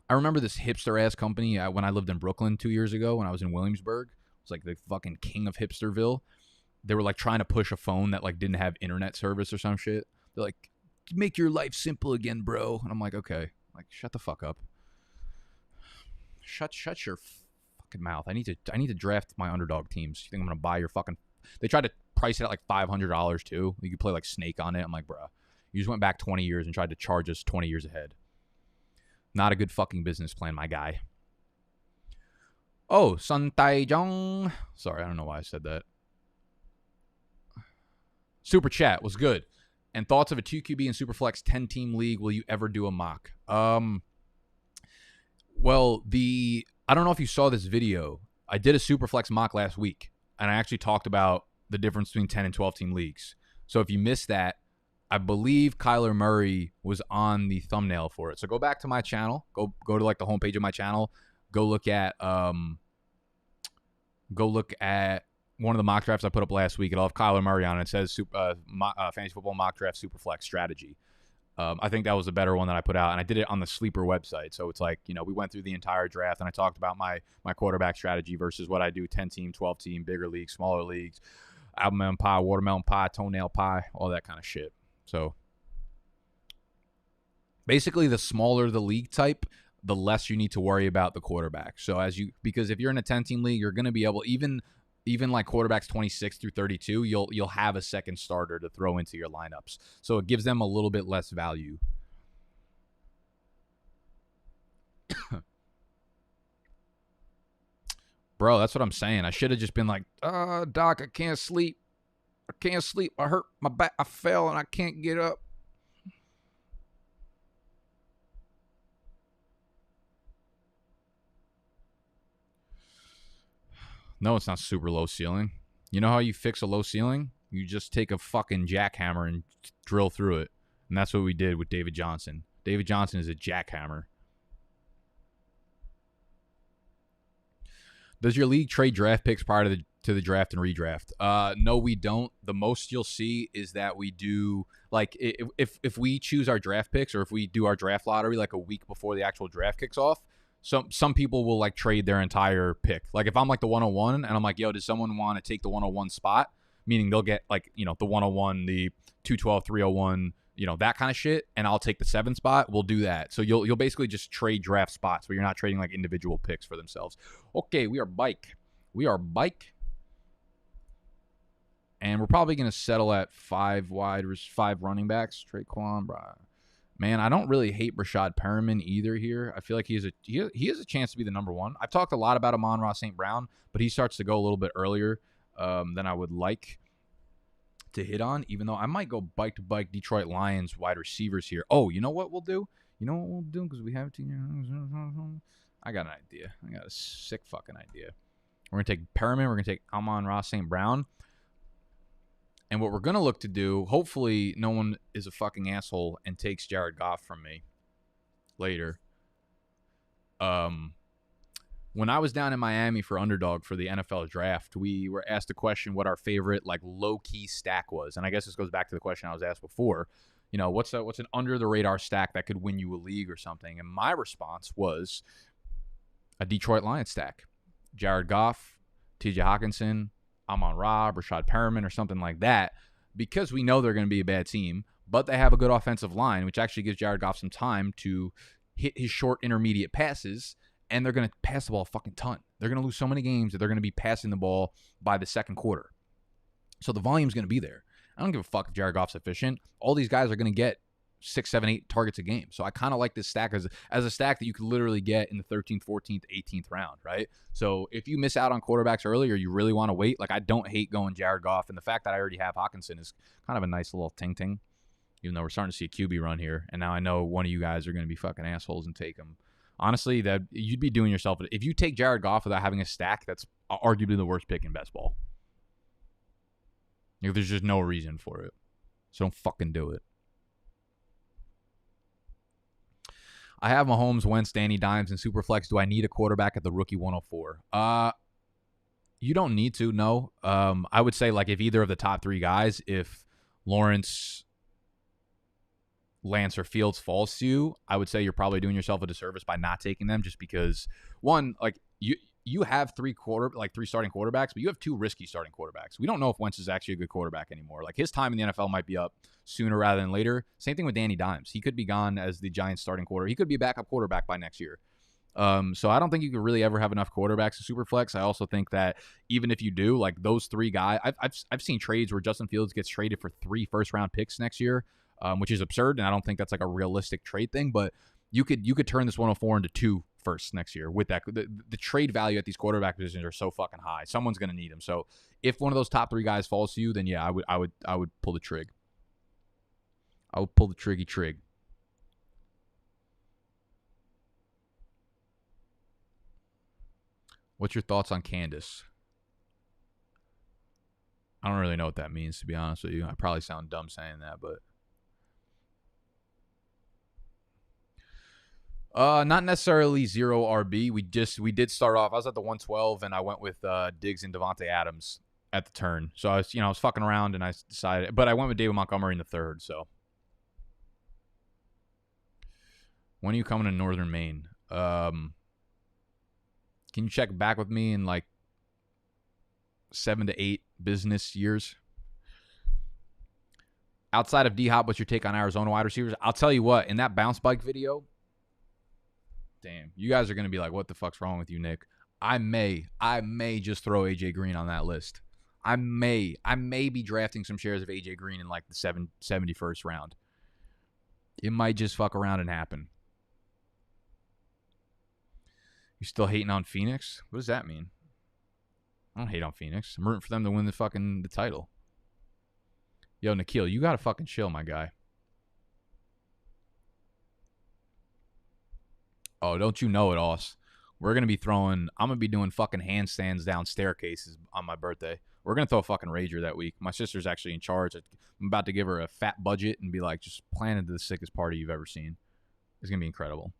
I remember this hipster ass company when I lived in Brooklyn 2 years ago when I was in Williamsburg. It was like the fucking king of hipsterville. They were like trying to push a phone that like didn't have internet service or some shit. They're like, make your life simple again, bro. And I'm like, okay, like shut the fuck up. Shut your fucking mouth. I need to draft my Underdog teams. You think I'm gonna buy your fucking? They tried to price it at like $500 too. You could play like Snake on it. I'm like, bro, you just went back 20 years and tried to charge us 20 years ahead. Not a good fucking business plan, my guy. Oh, Sun Taijong. Sorry, I don't know why I said that. Super chat was good. And thoughts of a 2QB and Superflex 10-team league. Will you ever do a mock? Well, I don't know if you saw this video. I did a Superflex mock last week, and I actually talked about the difference between 10 and 12-team leagues. So if you missed that, I believe Kyler Murray was on the thumbnail for it. So go back to my channel. Go to like the homepage of my channel. Go look at one of the mock drafts I put up last week. It'll have Kyler Murray on it. It says Fantasy Football Mock Draft Superflex Strategy. I think that was a better one that I put out, and I did it on the Sleeper website. So it's like, we went through the entire draft, and I talked about my quarterback strategy versus what I do 10-team, 12-team, bigger leagues, smaller leagues, almond pie, watermelon pie, toenail pie, all that kind of shit. So basically, the smaller the league type, the less you need to worry about the quarterback. So because if you're in a 10-team league, you're going to be able, even like quarterbacks 26 through 32, you'll have a second starter to throw into your lineups. So it gives them a little bit less value. Bro, that's what I'm saying. I should have just been like, Doc, I can't sleep. I hurt my back. I fell and I can't get up. No, it's not super low ceiling. You know how you fix a low ceiling? You just take a fucking jackhammer and drill through it. And that's what we did with David Johnson. David Johnson is a jackhammer. Does your league trade draft picks prior to the draft and redraft? No, we don't. The most you'll see is that we do, like, if we choose our draft picks or if we do our draft lottery like a week before the actual draft kicks off, some people will like trade their entire pick. Like if I'm like the 101 and I'm like, yo, does someone want to take the 101 spot? Meaning they'll get like, you know, the 101, the 212, 301, you know, that kind of shit, and I'll take the 7 spot. We'll do that. So you'll basically just trade draft spots where you're not trading like individual picks for themselves. Okay, we are bike. And we're probably going to settle at 5 running backs. Traquan, bro. Man, I don't really hate Rashad Perriman either here. I feel like he has a chance to be the number one. I've talked a lot about Amon-Ra St. Brown, but he starts to go a little bit earlier than I would like to hit on, even though I might go bike to bike Detroit Lions wide receivers here. Oh, you know what we'll do? Because we have to. I got an idea. I got a sick fucking idea. We're going to take Perriman. We're going to take Amon-Ra St. Brown. And what we're going to look to do, hopefully no one is a fucking asshole and takes Jared Goff from me later. When I was down in Miami for Underdog for the NFL draft, we were asked a question what our favorite like low-key stack was. And I guess this goes back to the question I was asked before. You know, what's an under-the-radar stack that could win you a league or something? And my response was a Detroit Lions stack. Jared Goff, TJ Hockinson, Amon-Ra, Rashad Perriman, or something like that, because we know they're going to be a bad team, but they have a good offensive line, which actually gives Jared Goff some time to hit his short intermediate passes, and they're going to pass the ball a fucking ton. They're going to lose so many games that they're going to be passing the ball by the second quarter. So the volume's going to be there. I don't give a fuck if Jared Goff's efficient. All these guys are going to get 6, 7, 8 targets a game. So I kind of like this stack as a stack that you could literally get in the 13th, 14th, 18th round, right? So if you miss out on quarterbacks early or you really want to wait, like I don't hate going Jared Goff. And the fact that I already have Hockinson is kind of a nice little ting-ting, even though we're starting to see a QB run here. And now I know one of you guys are going to be fucking assholes and take him. Honestly, that you'd be doing yourself. If you take Jared Goff without having a stack, that's arguably the worst pick in best ball. Like, there's just no reason for it. So don't fucking do it. I have Mahomes, Wentz, Danny Dimes, and Superflex. Do I need a quarterback at the rookie 104? You don't need to, no. I would say, like, if either of the top 3 guys, if Lawrence, Lance, or Fields falls to you, I would say you're probably doing yourself a disservice by not taking them just because, one, like, you have 3 starting quarterbacks, but you have 2 risky starting quarterbacks. We don't know if Wentz is actually a good quarterback anymore. Like, his time in the NFL might be up sooner rather than later. Same thing with Danny Dimes. He could be gone as the Giants starting quarterback. He could be a backup quarterback by next year. So I don't think you could really ever have enough quarterbacks to Superflex. I also think that even if you do, like, those 3 guys, I've seen trades where Justin Fields gets traded for 3 first-round picks next year, which is absurd, and I don't think that's like a realistic trade thing, but you could turn this 104 into 2 firsts next year with that. The trade value at these quarterback positions are so fucking high. Someone's going to need them. So if one of those top 3 guys falls to you, then yeah, I would pull the trig. I would pull the triggy trig. What's your thoughts on Candace? I don't really know what that means, to be honest with you. I probably sound dumb saying that, but not necessarily 0 RB. We did start off. I was at the 112, and I went with Diggs and Devonta Adams at the turn. So I was fucking around, and I decided, but I went with David Montgomery in the 3rd. So when are you coming to Northern Maine? Can you check back with me in like 7 to 8 business years? Outside of D-Hop, what's your take on Arizona wide receivers? I'll tell you what, in that bounce bike video, damn, you guys are going to be like, what the fuck's wrong with you, Nick? I may just throw AJ Green on that list. I may be drafting some shares of AJ Green in like the 71st round. It might just fuck around and happen. You still hating on Phoenix? What does that mean? I don't hate on Phoenix. I'm rooting for them to win the title. Yo, Nikhil, you gotta fucking chill, my guy. Oh, don't you know it, Oss? We're going to be throwing, I'm going to be doing fucking handstands down staircases on my birthday. We're going to throw a fucking rager that week. My sister's actually in charge. I'm about to give her a fat budget and be like, just plan into the sickest party you've ever seen. It's going to be incredible.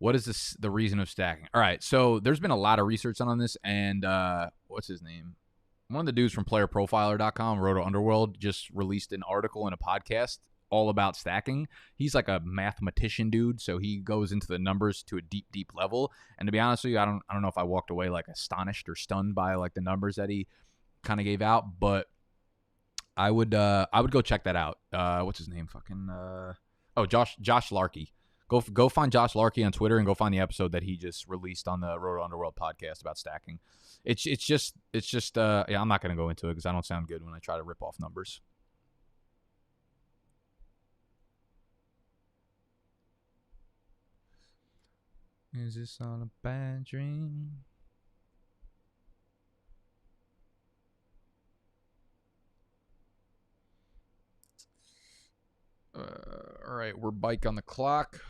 What is the reason of stacking? All right, so there's been a lot of research on this, and what's his name? One of the dudes from playerprofiler.com, Roto Underworld, just released an article and a podcast all about stacking. He's like a mathematician dude, so he goes into the numbers to a deep, deep level. And to be honest with you, I don't know if I walked away like astonished or stunned by like the numbers that he kind of gave out, but I would go check that out. What's his name? Josh Larkey. Go find Josh Larkey on Twitter and go find the episode that he just released on the Roto Underworld podcast about stacking. It's just I'm not gonna go into it because I don't sound good when I try to rip off numbers. Is this on a bad dream? All right, we're bike on the clock.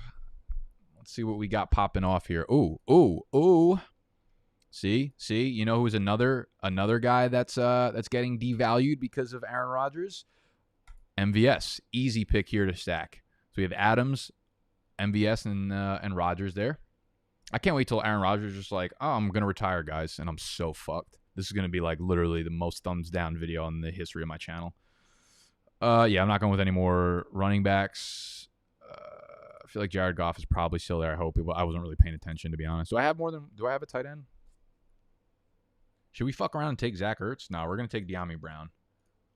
Let's see what we got popping off here. Ooh. See, you know who's another guy that's getting devalued because of Aaron Rodgers? MVS, easy pick here to stack. So we have Adams, MVS, and Rodgers there. I can't wait till Aaron Rodgers is just like, oh, I'm gonna retire, guys, and I'm so fucked. This is gonna be like literally the most thumbs down video in the history of my channel. Yeah, I'm not going with any more running backs. I feel like Jared Goff is probably still there. I hope. I wasn't really paying attention, to be honest. Do I have a tight end? Should we fuck around and take Zach Ertz? No, we're going to take Damian Brown.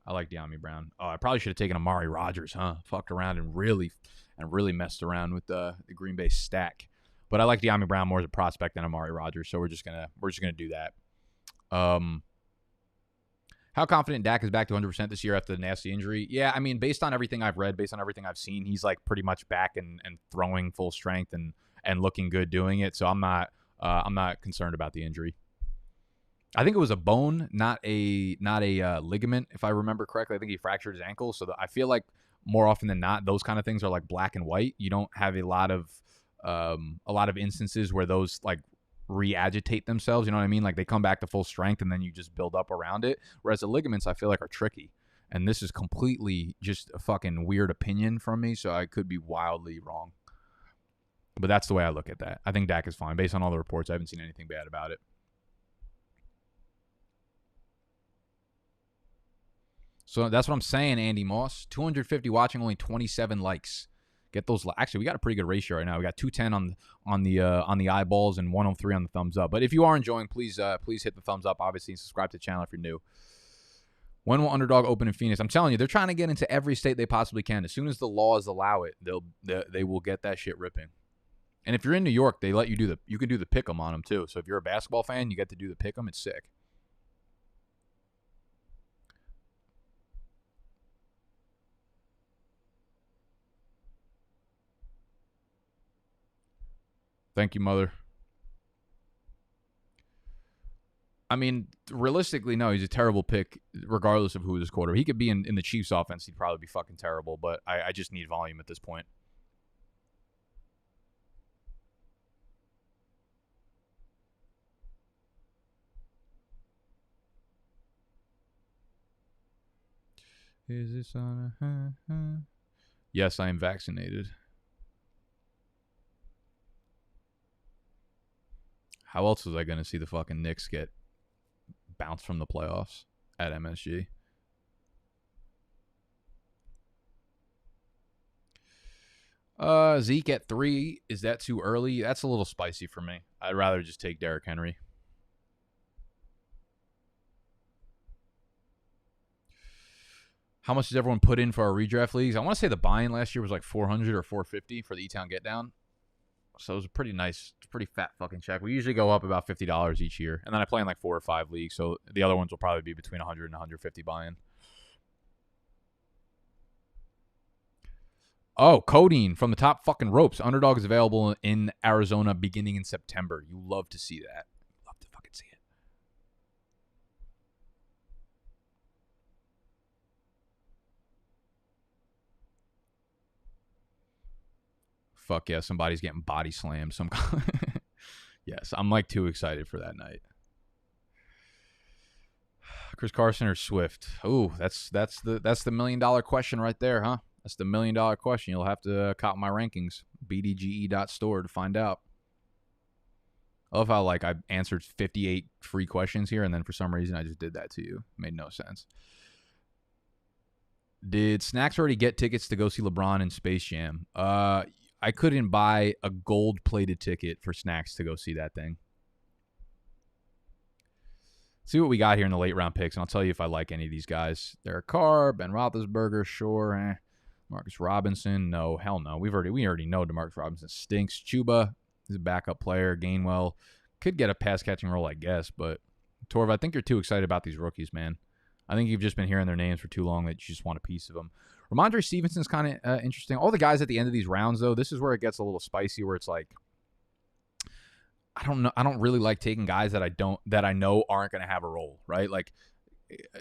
I like Damian Brown. Oh, I probably should have taken Amari Rodgers, huh? Fucked around and really messed around with the Green Bay stack. But I like Damian Brown more as a prospect than Amari Rodgers, so we're just gonna do that. How confident Dak is back to 100% this year after the nasty injury? Yeah, I mean, based on everything I've read, based on everything I've seen, he's like pretty much back and throwing full strength and looking good doing it. So I'm not concerned about the injury. I think it was a bone, not a ligament, if I remember correctly. I think he fractured his ankle. So I feel like more often than not, those kind of things are like black and white. You don't have a lot of instances where those like re-agitate themselves, you know what I mean? Like they come back to full strength and then you just build up around it. Whereas the ligaments I feel like are tricky. And this is completely just a fucking weird opinion from me, so I could be wildly wrong. But that's the way I look at that. I think Dak is fine. Based on all the reports, I haven't seen anything bad about it. So that's what I'm saying, Andy Moss. 250 watching, only 27 likes. Get those. Actually, we got a pretty good ratio right now. We got 210 on the eyeballs and 103 on the thumbs up. But if you are enjoying, please hit the thumbs up, obviously, and subscribe to the channel if you're new. When will Underdog open in Phoenix? I'm telling you, they're trying to get into every state they possibly can. As soon as the laws allow it, they will get that shit ripping. And if you're in New York, they let you you can do the pick'em on them too. So if you're a basketball fan, you get to do the pick'em. It's sick. Thank you, mother. I mean, realistically, no, he's a terrible pick, regardless of who his quarterback. He could be in the Chiefs' offense. He'd probably be fucking terrible, but I just need volume at this point. Is this on a... Yes, I am vaccinated. How else was I going to see the fucking Knicks get bounced from the playoffs at MSG? Zeke at 3. Is that too early? That's a little spicy for me. I'd rather just take Derrick Henry. How much does everyone put in for our redraft leagues? I want to say the buy-in last year was like $400 or $450 for the E-Town Get Down. So it was a pretty nice, pretty fat fucking check. We usually go up about $50 each year. And then I play in like 4 or 5 leagues. So the other ones will probably be between 100 and 150 buy-in. Oh, codeine from the top fucking ropes. Underdog is available in Arizona beginning in September. You love to see that. Love to fucking see it. fuck yeah, somebody's getting body slammed. Yes, I'm like too excited for that night. Chris Carson or Swift? Ooh, that's the $1 million question right there, huh? That's the $1 million question. You'll have to cop my rankings. BDGE.store to find out. I love how like I answered 58 free questions here, and then for some reason I just did that to you. Made no sense. Did Snacks already get tickets to go see LeBron in Space Jam? I couldn't buy a gold-plated ticket for Snacks to go see that thing. See what we got here in the late round picks, and I'll tell you if I like any of these guys. Derek Carr, Ben Roethlisberger, sure. Marcus Robinson, no, hell no. We already know DeMarcus Robinson stinks. Chuba is a backup player. Gainwell could get a pass catching role, I guess, but Torv, I think you're too excited about these rookies, man. I think you've just been hearing their names for too long that you just want a piece of them. Ramondre Stevenson's kind of interesting. All the guys at the end of these rounds, though, this is where it gets a little spicy, where it's like, I don't know. I don't really like taking guys that I know aren't going to have a role, right? Like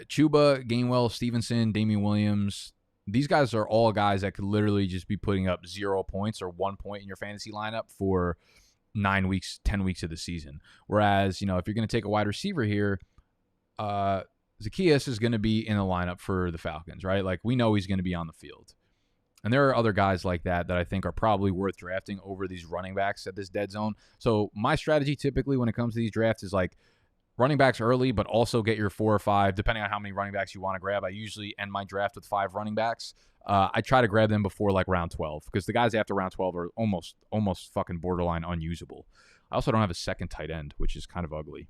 Chuba, Gainwell, Stevenson, Damian Williams. These guys are all guys that could literally just be putting up 0 points or 1 point in your fantasy lineup for 9 weeks, 10 weeks of the season. Whereas, if you're going to take a wide receiver here, Zacchaeus is going to be in the lineup for the Falcons, right? Like we know he's going to be on the field. And there are other guys like that I think are probably worth drafting over these running backs at this dead zone. So my strategy typically when it comes to these drafts is like running backs early, but also get your 4 or 5, depending on how many running backs you want to grab. I usually end my draft with 5 running backs. I try to grab them before like round 12 because the guys after round 12 are almost fucking borderline unusable. I also don't have a second tight end, which is kind of ugly.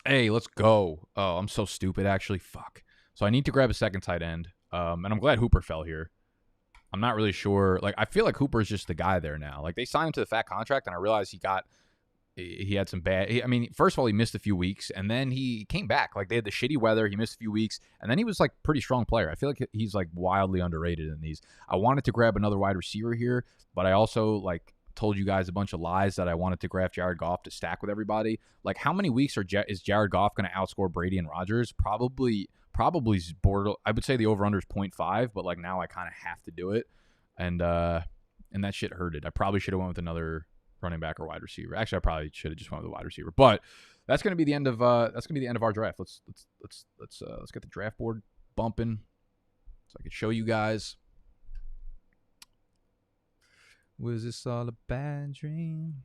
Hey, let's go. Oh, I'm so stupid, actually. Fuck. So I need to grab a second tight end. And I'm glad Hooper fell here. I'm not really sure. Like, I feel like Hooper's just the guy there now. Like, they signed him to the fat contract, and I realized he had some bad... first of all, he missed a few weeks, and then he came back. Like, they had the shitty weather. He missed a few weeks, and then he was, like, pretty strong player. I feel like he's, like, wildly underrated in these. I wanted to grab another wide receiver here, but I also, like... told you guys a bunch of lies that I wanted to draft Jared Goff to stack with everybody. Like, how many weeks is Jared Goff going to outscore Brady and Rodgers? Probably border. I would say the over-under is 0.5, but, like, now I kind of have to do it. And that shit hurted. I probably should have went with another running back or wide receiver. Actually, I probably should have just went with a wide receiver. But that's going to be the end of our draft. Let's get the draft board bumping so I can show you guys. Was this all a bad dream?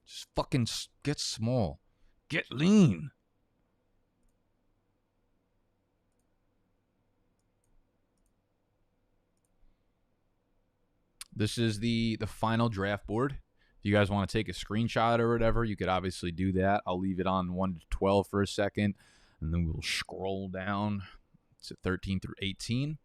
Just fucking get small. Get lean. This is the final draft board. If you guys want to take a screenshot or whatever, you could obviously do that. I'll leave it on 1 to 12 for a second, and then we'll scroll down to 13 through 18.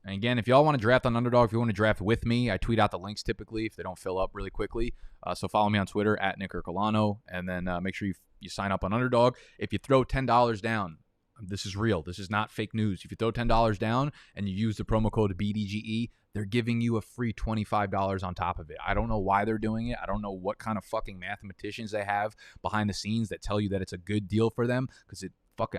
And again, if y'all want to draft on Underdog, if you want to draft with me, I tweet out the links typically if they don't fill up really quickly. So follow me on Twitter at Nick Ercolano, and then make sure you sign up on Underdog. If you throw $10 down, this is real. This is not fake news. If you throw $10 down and you use the promo code BDGE, they're giving you a free $25 on top of it. I don't know why they're doing it. I don't know what kind of fucking mathematicians they have behind the scenes that tell you that it's a good deal for them, because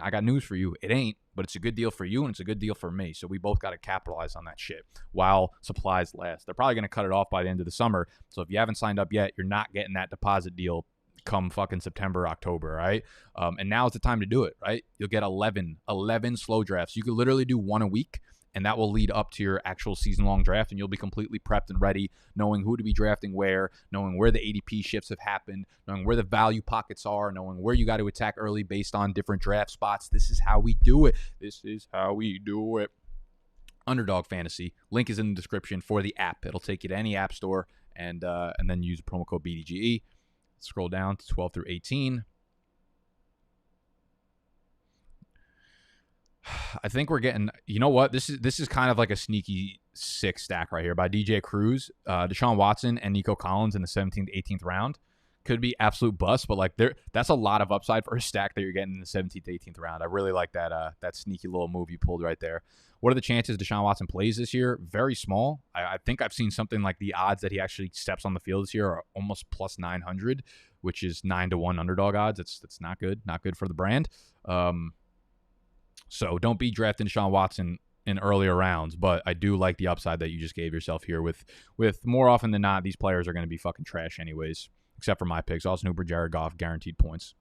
I got news for you. It ain't, but it's a good deal for you and it's a good deal for me. So we both got to capitalize on that shit while supplies last. They're probably going to cut it off by the end of the summer. So if you haven't signed up yet, you're not getting that deposit deal come fucking September, October, right? And now's the time to do it, right? You'll get 11 slow drafts. You could literally do one a week, and that will lead up to your actual season-long draft, and you'll be completely prepped and ready, knowing who to be drafting where, knowing where the ADP shifts have happened, knowing where the value pockets are, knowing where you got to attack early based on different draft spots. This is how we do it. This is how we do it. Underdog Fantasy. Link is in the description for the app. It'll take you to any app store, and then use the promo code BDGE. Scroll down to 12 through 18. I think we're getting, you know what? This is kind of like a sneaky 6 stack right here by DJ Cruz, Deshaun Watson, and Nico Collins in the 17th, 18th round. could be absolute bust, but like that's a lot of upside for a stack that you're getting in the 17th, 18th round. I really like that sneaky little move you pulled right there. What are the chances Deshaun Watson plays this year? Very small. I think I've seen something like the odds that he actually steps on the field this year are almost plus 900, which is 9-1 underdog odds. That's not good. Not good for the brand. So don't be drafting Deshaun Watson in earlier rounds, but I do like the upside that you just gave yourself here with more often than not, these players are going to be fucking trash anyways, except for my picks. Austin Hooper, Jared Goff, guaranteed points.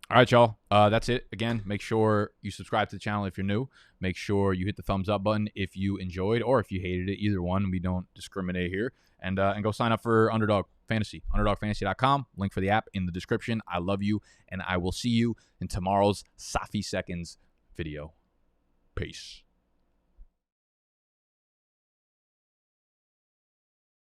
All right, y'all. That's it. Again, make sure you subscribe to the channel if you're new. Make sure you hit the thumbs up button if you enjoyed or if you hated it. Either one. We don't discriminate here. And go sign up for Underdog Fantasy. UnderdogFantasy.com. Link for the app in the description. I love you, and I will see you in tomorrow's Safi Seconds video. Peace.